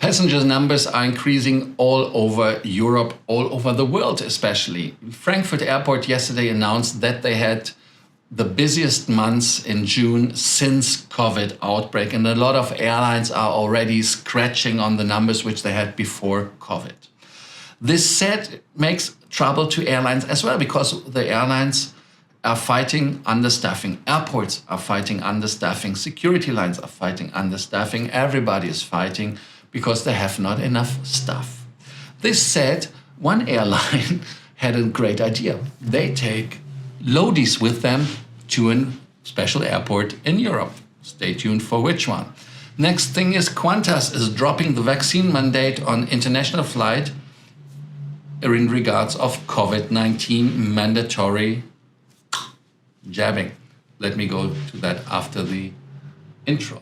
Passenger numbers are increasing all over Europe, all over the world especially. Frankfurt Airport yesterday announced that they had the busiest months in June since COVID outbreak, and a lot of airlines are already scratching on the numbers which they had before COVID. This said makes trouble to airlines as well, because the airlines are fighting understaffing. Airports are fighting understaffing. Security lines are fighting understaffing. Everybody is fighting because they have not enough staff. This said, one airline had a great idea. They take loadies with them to a special airport in Europe. Stay tuned for which one. Next thing is Qantas is dropping the vaccine mandate on international flight in regards of COVID-19 mandatory jabbing. Let me go to that after the intro.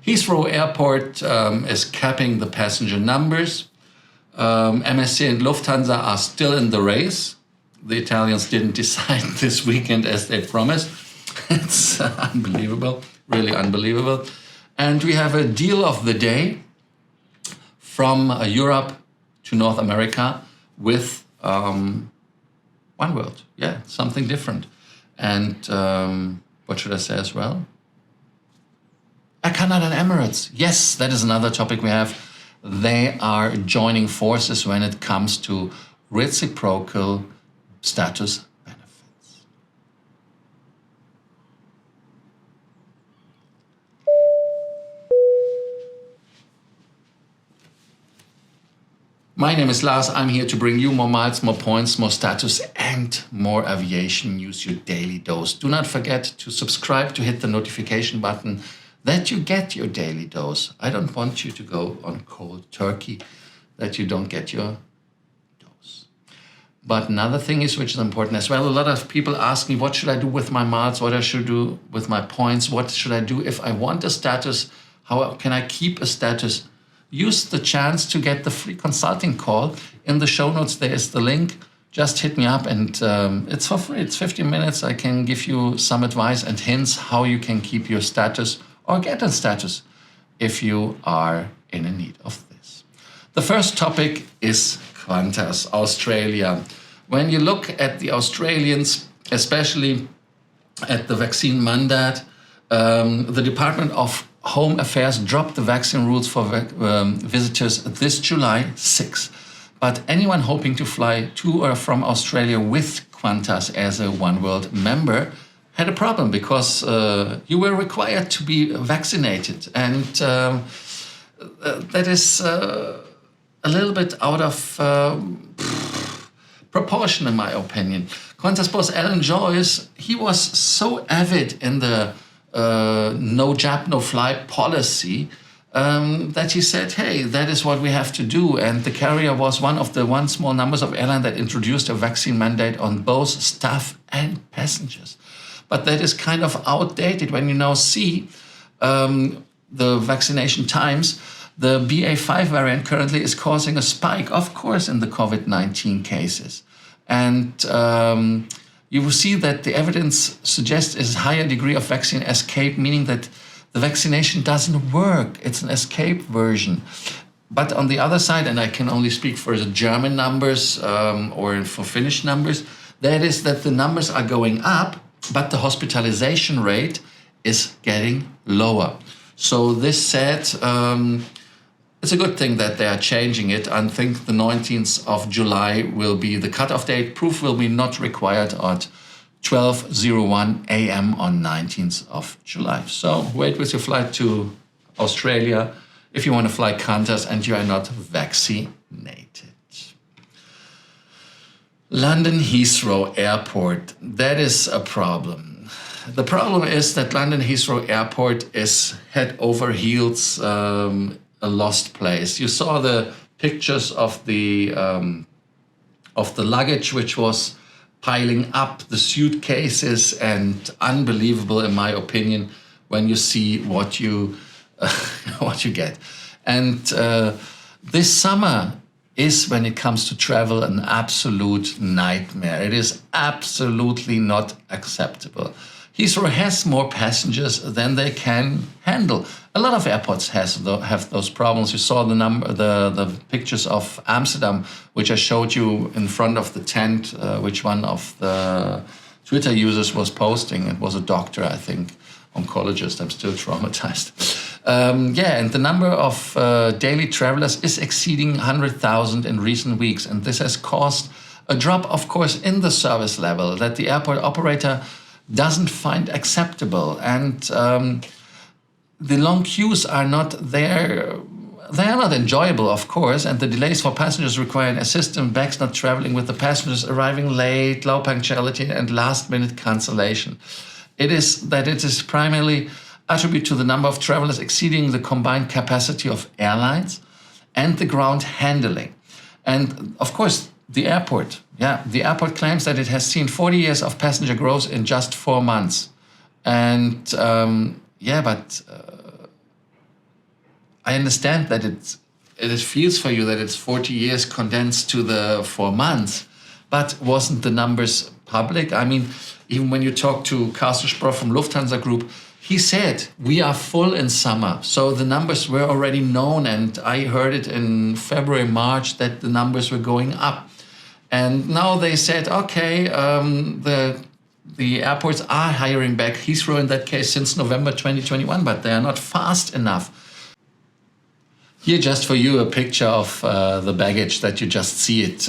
Heathrow Airport is capping the passenger numbers. MSC and Lufthansa are still in the race. The Italians didn't decide this weekend as they promised. It's unbelievable, really unbelievable. And we have a deal of the day from Europe to North America with One World. Yeah, something different. And what should I say as well? Qantas and Emirates. Yes, that is another topic we have. They are joining forces when it comes to reciprocal status benefits. My name is Lars. I'm here to bring you more miles, more points, more status, and more aviation news, your daily dose. Do not forget to subscribe, to hit the notification button, that you get your daily dose. I don't want you to go on cold turkey, that you don't get your dose. But another thing is, which is important as well, a lot of people ask me, what should I do with my miles? What I should do with my points? What should I do if I want a status? How can I keep a status? Use the chance to get the free consulting call. In the show notes, there is the link. Just hit me up, and it's for free. It's 15 minutes. I can give you some advice and hints how you can keep your status or get a status if you are in a need of this. The first topic is Qantas, Australia. When you look at the Australians, especially at the vaccine mandate, the Department of Home Affairs dropped the vaccine rules for visitors this July 6. But anyone hoping to fly to or from Australia with Qantas as a One World member had a problem, because you were required to be vaccinated. And that is a little bit out of proportion, in my opinion. Qantas boss Alan Joyce, he was so avid in the no jab, no fly policy that he said, hey, that is what we have to do. And the carrier was one of the small numbers of airlines that introduced a vaccine mandate on both staff and passengers. But that is kind of outdated when you now see the vaccination times. The BA.5 variant currently is causing a spike, of course, in the COVID-19 cases. And you will see that the evidence suggests a higher degree of vaccine escape, meaning that the vaccination doesn't work. It's an escape version. But on the other side, and I can only speak for the German numbers or for Finnish numbers, that is that the numbers are going up, but the hospitalization rate is getting lower. So this said, it's a good thing that they are changing it. I think the 19th of July will be the cutoff date. Proof will be not required at 12:01 a.m. on 19th of July. So wait with your flight to Australia if you want to fly Qantas and you are not vaccinated. London Heathrow Airport, that is a problem. The problem is that London Heathrow Airport is head over heels a lost place. You saw the pictures of the luggage, which was piling up, the suitcases, and unbelievable, in my opinion, when you see what you get. And this summer is, when it comes to travel, an absolute nightmare. It is absolutely not acceptable. Heathrow has more passengers than they can handle. A lot of airports have those problems. You saw the pictures of Amsterdam, which I showed you in front of the tent, which one of the Twitter users was posting. It was a doctor, I think, oncologist. I'm still traumatized. And the number of daily travelers is exceeding 100,000 in recent weeks. And this has caused a drop, of course, in the service level that the airport operator doesn't find acceptable. And the long queues are not there. They are not enjoyable, of course, and the delays for passengers require assistance, bags not traveling with the passengers, arriving late, low punctuality, and last-minute cancellation. It is primarily attributed to the number of travelers exceeding the combined capacity of airlines and the ground handling. And of course, the airport claims that it has seen 40 years of passenger growth in just 4 months. And I understand that it feels for you that it's 40 years condensed to the 4 months, but wasn't the numbers public? I mean, even when you talk to Carsten Sprohr from Lufthansa Group, he said, we are full in summer. So the numbers were already known, and I heard it in February, March, that the numbers were going up. And now they said, okay, the airports are hiring back. Heathrow in that case since November 2021, but they are not fast enough. Here, just for you, a picture of the baggage that you just see it.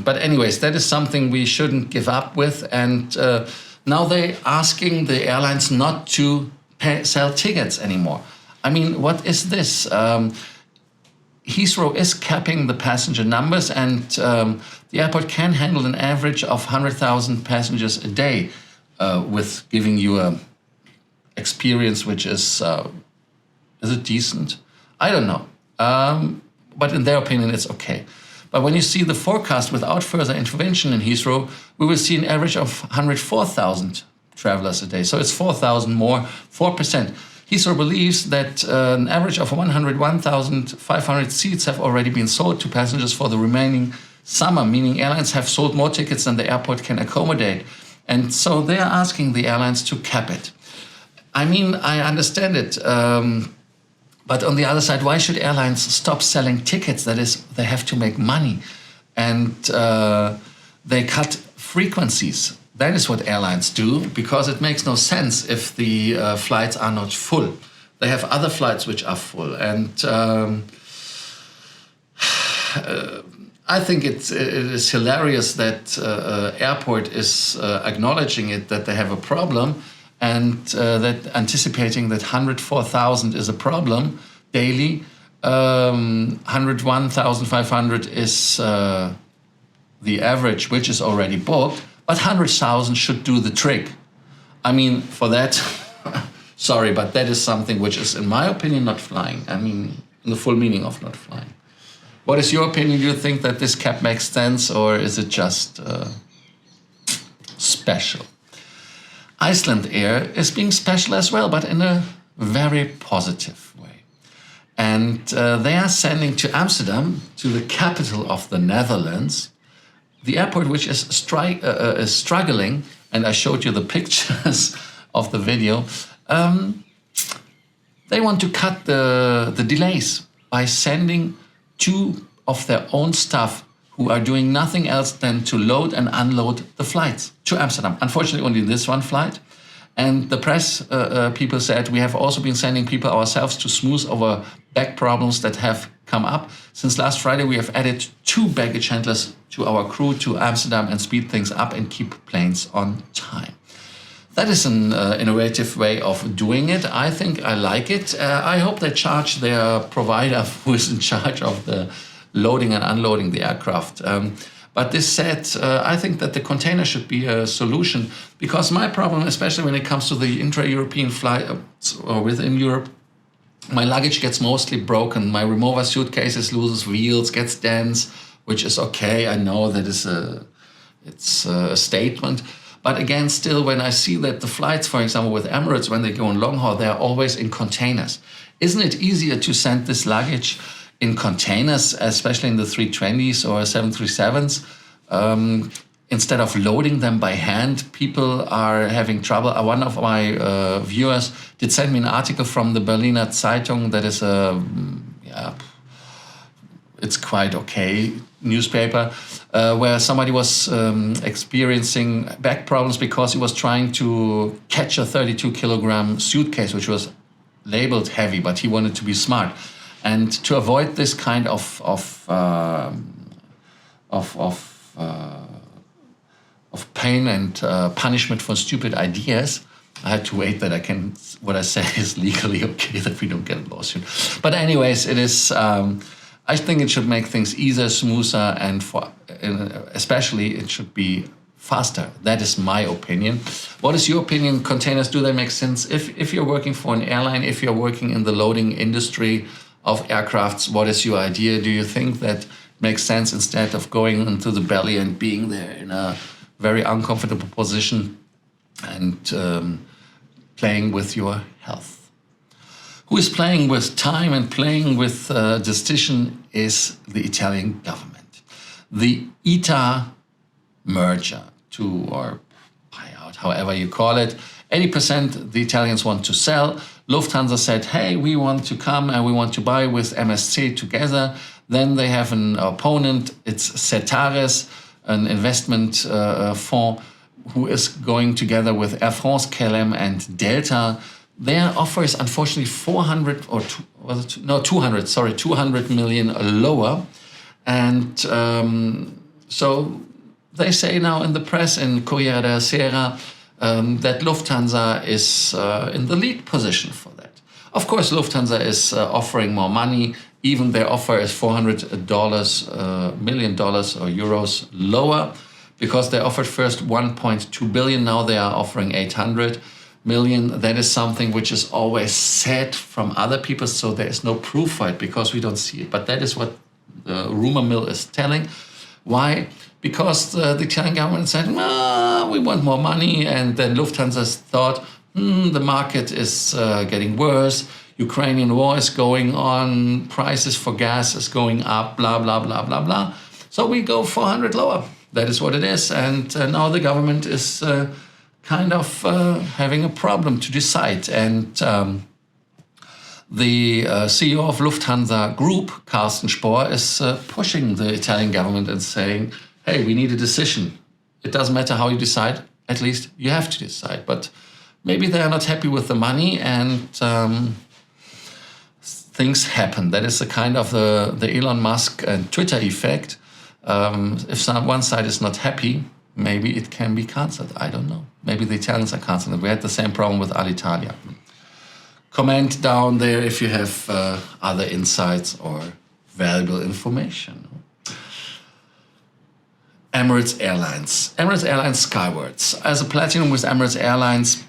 But anyways, that is something we shouldn't give up with. And now they're asking the airlines not to sell tickets anymore. I mean, what is this? Heathrow is capping the passenger numbers, and the airport can handle an average of 100,000 passengers a day with giving you a experience which is it decent? I don't know. But in their opinion, it's okay. But when you see the forecast without further intervention in Heathrow, we will see an average of 104,000 travelers a day. So it's 4,000 more, 4%. Heathrow believes that an average of 101,500 seats have already been sold to passengers for the remaining summer, meaning airlines have sold more tickets than the airport can accommodate. And so they are asking the airlines to cap it. I mean, I understand it. But on the other side, why should airlines stop selling tickets? That is, they have to make money. And they cut frequencies. That is what airlines do, because it makes no sense if the flights are not full. They have other flights which are full. And I think it is hilarious that airport is acknowledging it, that they have a problem, and that anticipating that 104,000 is a problem daily. 101,500 is the average, which is already booked, but 100,000 should do the trick. I mean, for that, sorry, but that is something which is, in my opinion, not flying. I mean, in the full meaning of not flying. What is your opinion? Do you think that this cap makes sense, or is it just special? Icelandair is being special as well, but in a very positive way. And they are sending to Amsterdam, to the capital of the Netherlands, the airport which is struggling, and I showed you the pictures of the video. They want to cut the delays by sending 2 of their own staff who are doing nothing else than to load and unload the flights to Amsterdam. Unfortunately, only this one flight. And the press people said, we have also been sending people ourselves to smooth over back problems that have come up. Since last Friday, we have added 2 baggage handlers to our crew to Amsterdam and speed things up and keep planes on time. That is an innovative way of doing it. I think I like it. I hope they charge their provider who is in charge of the loading and unloading the aircraft. But this said, I think that the container should be a solution, because my problem, especially when it comes to the intra-European flights or within Europe, my luggage gets mostly broken. My remover suitcases loses wheels, gets dense, which is okay. I know that it's a statement. But again, still, when I see that the flights, for example, with Emirates, when they go in long haul, they're always in containers. Isn't it easier to send this luggage in containers, especially in the 320s or 737s? instead of loading them by hand, people are having trouble. One of my viewers did send me an article from the Berliner Zeitung that is it's quite okay newspaper, where somebody was experiencing back problems because he was trying to catch a 32-kilogram suitcase, which was labeled heavy, but he wanted to be smart. And to avoid this kind of pain and punishment for stupid ideas, I had to wait that what I say is legally okay, that we don't get a lawsuit. But anyways, it is. I think it should make things easier, smoother, and especially it should be faster. That is my opinion. What is your opinion? Containers, do they make sense? If you're working for an airline, if you're working in the loading industry of aircrafts, what is your idea? Do you think that makes sense instead of going into the belly and being there in a very uncomfortable position and playing with your health? Who is playing with time and playing with decision is the Italian government. The ITA merger, or buyout, however you call it, 80% the Italians want to sell. Lufthansa said, hey, we want to come and we want to buy with MSC together. Then they have an opponent, it's Cetares, an investment fund, who is going together with Air France, KLM and Delta. Their offer is unfortunately 200 million lower. And so they say now in the press, in Corriere della Sera, that Lufthansa is in the lead position for that. Of course, Lufthansa is offering more money. Even their offer is $400 million or euros lower, because they offered first 1.2 billion. Now they are offering 800 million. That is something which is always said from other people, so there is no proof for it because we don't see it. But that is what the rumor mill is telling. Why? Because the Italian government said, we want more money, and then Lufthansa thought, the market is getting worse, Ukrainian war is going on, prices for gas is going up, blah, blah, blah, blah, blah. So we go 400 lower. That is what it is. And now the government is kind of having a problem to decide. And the CEO of Lufthansa Group, Carsten Spohr, is pushing the Italian government and saying, hey, we need a decision. It doesn't matter how you decide, at least you have to decide. But maybe they are not happy with the money, and things happen. That is a kind of the Elon Musk and Twitter effect. If one side is not happy, maybe it can be cancelled. I don't know. Maybe the Italians are cancelling. We had the same problem with Alitalia. Comment down there if you have other insights or valuable information. Emirates Airlines. Emirates Airlines Skywards. As a platinum with Emirates Airlines,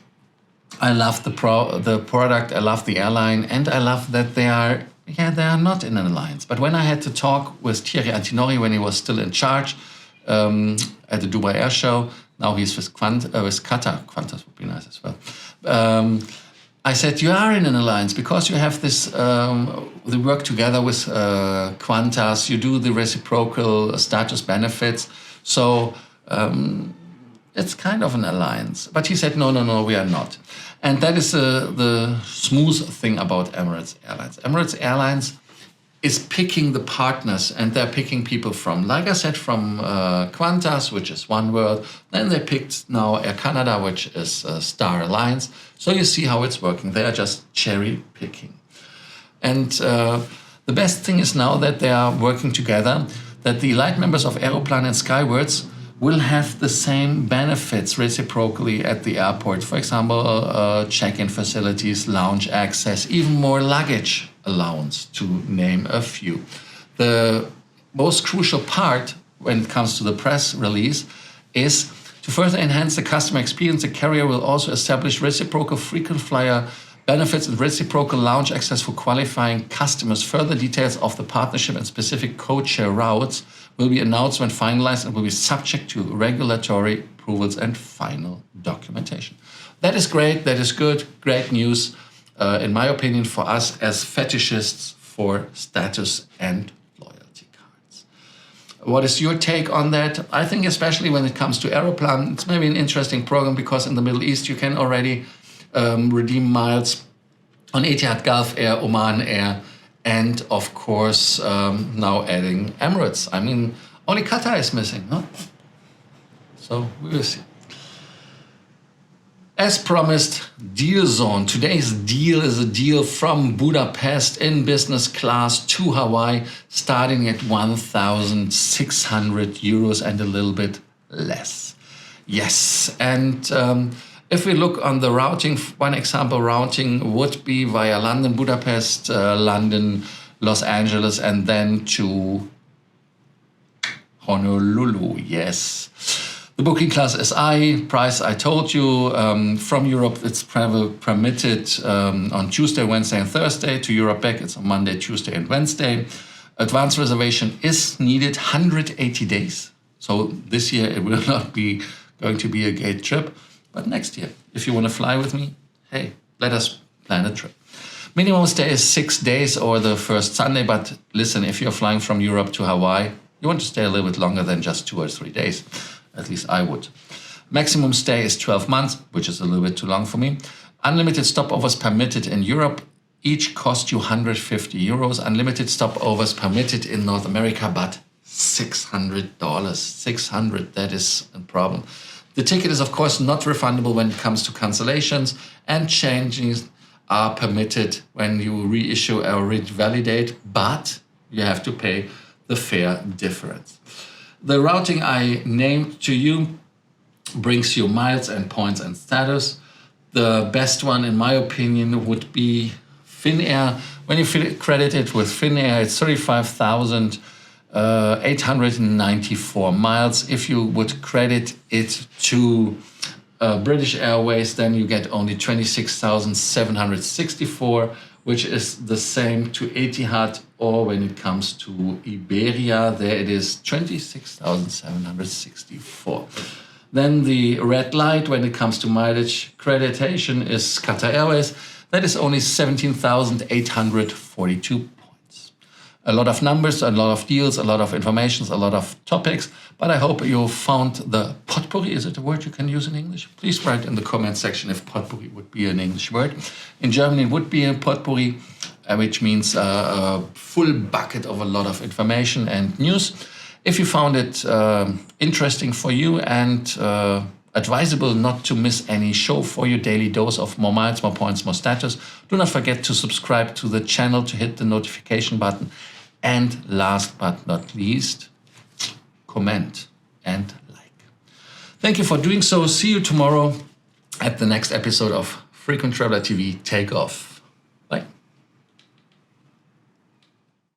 I love the product, I love the airline, and I love that they are not in an alliance. But when I had to talk with Thierry Antinori when he was still in charge at the Dubai Air Show, now he's with Qatar. Qantas would be nice as well. I said, you are in an alliance because you have this, the work together with Qantas, you do the reciprocal status benefits. So it's kind of an alliance. But he said, no, we are not. And that is the smooth thing about Emirates Airlines. Emirates Airlines is picking the partners, and they're picking people from, like I said, from Qantas, which is Oneworld. Then they picked now Air Canada, which is Star Alliance. So you see how it's working. They are just cherry picking. And the best thing is now that they are working together, that the elite members of Aeroplan and Skywards will have the same benefits reciprocally at the airport. For example, check-in facilities, lounge access, even more luggage allowance, to name a few. The most crucial part when it comes to the press release is to further enhance the customer experience. The carrier will also establish reciprocal frequent flyer benefits and reciprocal lounge access for qualifying customers. Further details of the partnership and specific code-share routes will be announced when finalized and will be subject to regulatory approvals and final documentation. That is great. That is good. Great news, in my opinion, for us as fetishists for status and loyalty cards. What is your take on that? I think especially when it comes to Aeroplan, it's maybe an interesting program because in the Middle East you can already redeem miles on Etihad, Gulf Air, Oman Air, and of course now adding Emirates. I mean, only Qatar is missing, no? So we will see. As promised, Deal Zone. Today's deal is a deal from Budapest in business class to Hawaii, starting at 1,600 euros and a little bit less. Yes, and if we look on the routing, one example routing would be via London, Budapest, London, Los Angeles, and then to Honolulu. Yes. The booking class SI, price I told you. From Europe, it's travel permitted on Tuesday, Wednesday, and Thursday. To Europe back, it's on Monday, Tuesday, and Wednesday. Advance reservation is needed 180 days. So this year, it will not be going to be a gate trip. But next year, if you want to fly with me, hey, let us plan a trip. Minimum stay is 6 days or the first Sunday. But listen, if you're flying from Europe to Hawaii, you want to stay a little bit longer than just 2 or 3 days. At least I would. Maximum stay is 12 months, which is a little bit too long for me. Unlimited stopovers permitted in Europe. Each cost you 150 euros. Unlimited stopovers permitted in North America, but $600. 600, that is a problem. The ticket is, of course, not refundable when it comes to cancellations, and changes are permitted when you reissue or revalidate, but you have to pay the fare difference. The routing I named to you brings you miles and points and status. The best one, in my opinion, would be Finnair. When you credit it with Finnair, it's 35,894 miles. If you would credit it to British Airways, then you get only 26,764, which is the same to Etihad, or when it comes to Iberia, there it is 26,764. Then the red light when it comes to mileage creditation is Qatar Airways. That is only 17,842 points. A lot of numbers, a lot of deals, a lot of information, a lot of topics, but I hope you found the potpourri. Is it a word you can use in English? Please write in the comment section if potpourri would be an English word. In German, it would be a potpourri, which means a full bucket of a lot of information and news. If you found it interesting for you and advisable not to miss any show for your daily dose of more miles, more points, more status, do not forget to subscribe to the channel, to hit the notification button. And last but not least, comment and like. Thank you for doing so. See you tomorrow at the next episode of Frequent Traveler TV Take Off.